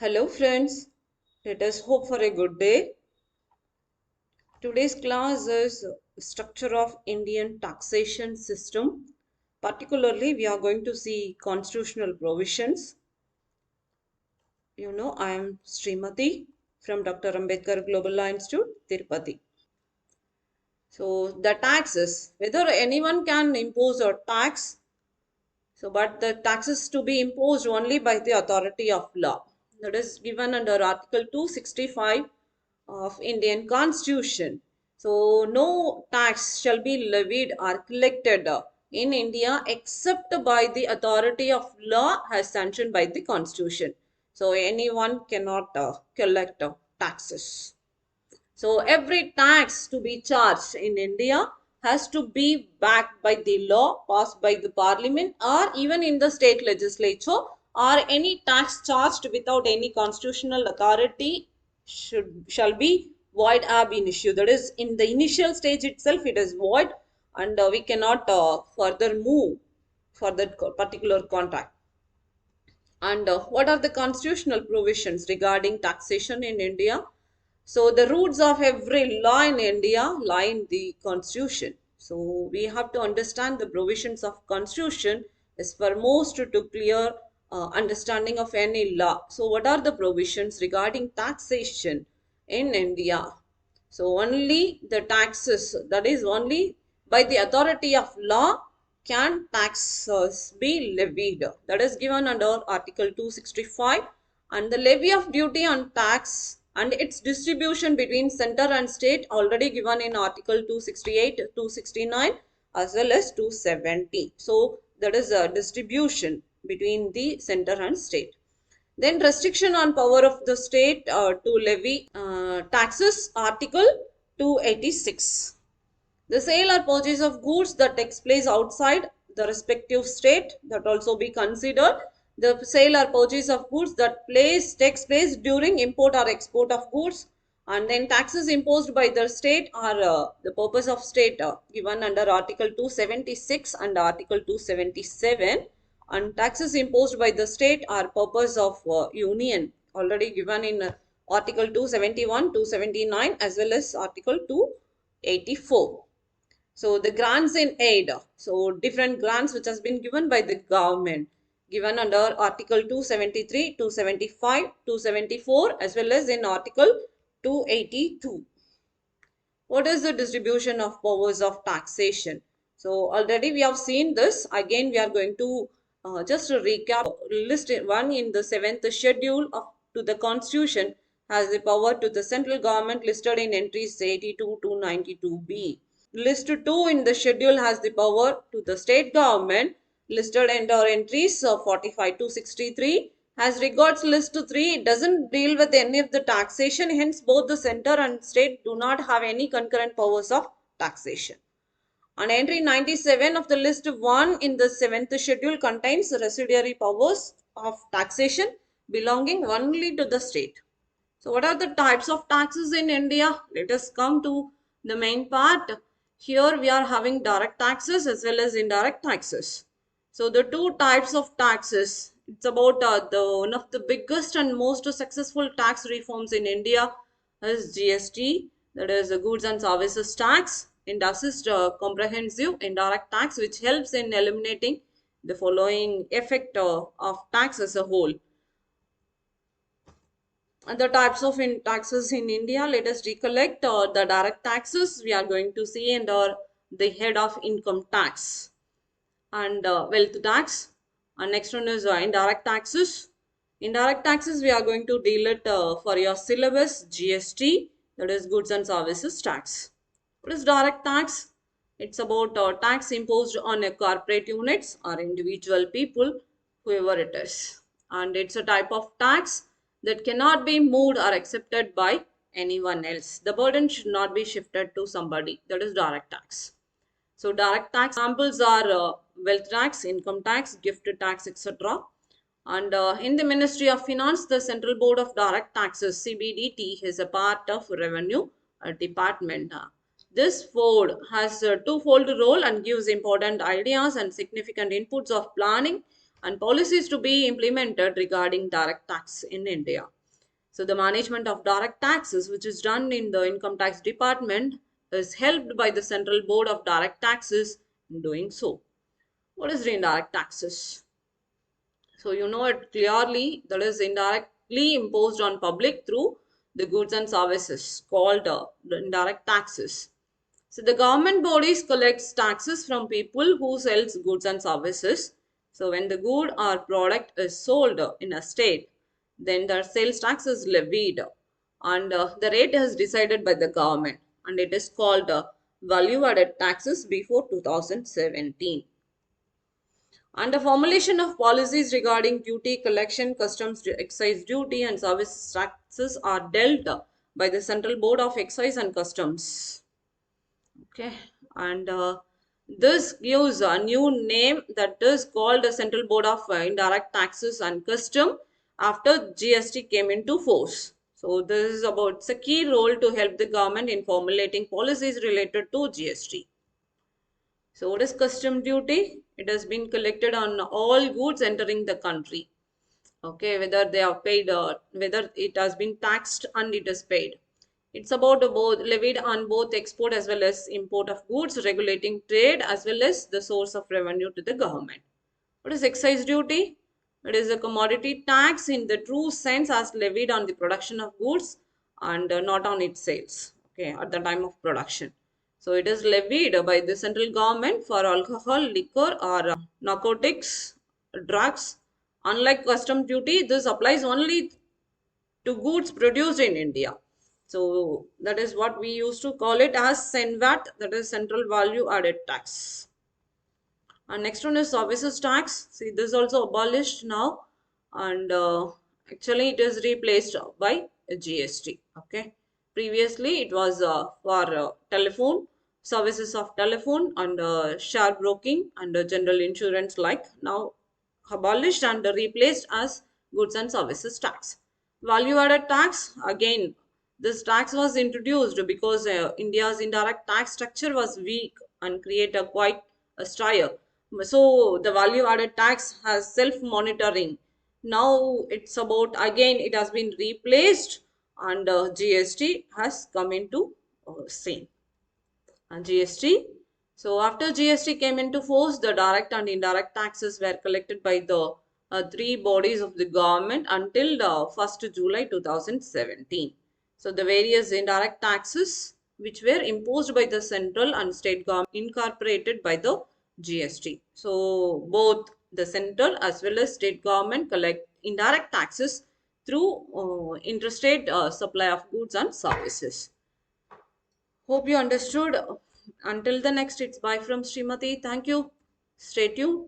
Hello friends, let us hope for a good day. Today's class is structure of Indian taxation system. Particularly, we are going to see constitutional provisions. I am Srimati from Dr. Ambedkar Global Law Institute, Tirupati. So, the taxes, whether anyone can impose a tax, but the taxes to be imposed only by the authority of law. That is given under Article 265 of Indian Constitution. So no tax shall be levied or collected in India except by the authority of law as sanctioned by the Constitution. So anyone cannot collect taxes. So every tax to be charged in India has to be backed by the law passed by the parliament or even in the state legislature, or any tax charged without any constitutional authority shall be void ab initio. That is, in the initial stage itself it is void, and we cannot further move for that particular contract. And what are the constitutional provisions regarding taxation in India? So the roots of every law in India lie in the constitution. So we have to understand the provisions of constitution is foremost to clear understanding of any law. So what are the provisions regarding taxation in India? So only the taxes, that is only by the authority of law can taxes be levied. That is given under Article 265, and the levy of duty on tax and its distribution between center and state already given in Article 268, 269 as well as 270. So that is a distribution between the center and state. Then restriction on power of the state to levy taxes, Article 286. The sale or purchase of goods that takes place outside the respective state, that also be considered. The sale or purchase of goods that takes place during import or export of goods, and then taxes imposed by the state are the purpose of state given under Article 276 and Article 277, and taxes imposed by the state are purpose of union already given in Article 271, 279 as well as Article 284. So the grants in aid, so different grants which has been given by the government, given under Article 273, 275, 274 as well as in Article 282. What is the distribution of powers of taxation? So already we have seen this. Again we are going to just recap. List 1 in the 7th schedule to the constitution has the power to the central government listed in entries 82 to 92b. List 2 in the schedule has the power to the state government listed under entries 45 to 63. As regards list 3, it doesn't deal with any of the taxation, hence both the center and state do not have any concurrent powers of taxation. And entry 97 of the list 1 in the 7th schedule contains residuary powers of taxation belonging only to the state. So what are the types of taxes in India? Let us come to the main part. Here we are having direct taxes as well as indirect taxes. So the two types of taxes, it's about one of the biggest and most successful tax reforms in India is GST, that is the goods and services tax, and assist comprehensive indirect tax, which helps in eliminating the following effect of tax as a whole. And the types of taxes in India, let us recollect the direct taxes we are going to see under the head of income tax and wealth tax. And next one is indirect taxes. Indirect taxes we are going to deal it for your syllabus GST, that is goods and services tax. What is direct tax? It's about tax imposed on a corporate units or individual people, whoever it is. And it's a type of tax that cannot be moved or accepted by anyone else. The burden should not be shifted to somebody. That is direct tax. So direct tax examples are wealth tax, income tax, gift tax, etc. And in the Ministry of Finance, the Central Board of Direct Taxes (CBDT) is a part of Revenue Department. This board has a twofold role and gives important ideas and significant inputs of planning and policies to be implemented regarding direct tax in India. So the management of direct taxes, which is done in the income tax department, is helped by the Central Board of Direct Taxes in doing so. What is the indirect taxes? So you know it clearly, that is indirectly imposed on public through the goods and services called the indirect taxes. So the government bodies collects taxes from people who sells goods and services. So when the good or product is sold in a state, then the sales tax is levied, and the rate is decided by the government, and it is called value added taxes before 2017. And the formulation of policies regarding duty collection, customs, excise duty, and service taxes are dealt by the Central Board of Excise and Customs. Okay, and this gives a new name, that is called the Central Board of Indirect Taxes and Custom after GST came into force. So this is about, it's a key role to help the government in formulating policies related to GST. So what is custom duty? It has been collected on all goods entering the country. Okay, whether they are paid, whether it has been taxed and it is paid. It's about both levied on both export as well as import of goods, regulating trade as well as the source of revenue to the government. What is excise duty? It is a commodity tax in the true sense as levied on the production of goods and not on its sales. Okay, at the time of production. So it is levied by the central government for alcohol, liquor, or narcotics, drugs. Unlike custom duty, this applies only to goods produced in India. So that is what we used to call it as CENVAT, that is Central Value Added Tax. And next one is services tax. See, this is also abolished now, and actually it is replaced by GST. Okay, previously it was for telephone services of telephone and share broking and general insurance, like now abolished and replaced as goods and services tax. Value added tax, again this tax was introduced because India's indirect tax structure was weak and create a quite a stir. So the value added tax has self monitoring. Now it's about, again it has been replaced, and GST has come into scene. And GST. So after GST came into force, the direct and indirect taxes were collected by the three bodies of the government until the 1st July 2017. So the various indirect taxes which were imposed by the central and state government incorporated by the GST. So both the central as well as state government collect indirect taxes through interstate supply of goods and services. Hope you understood. Until the next, it's bye from Srimati. Thank you. Stay tuned.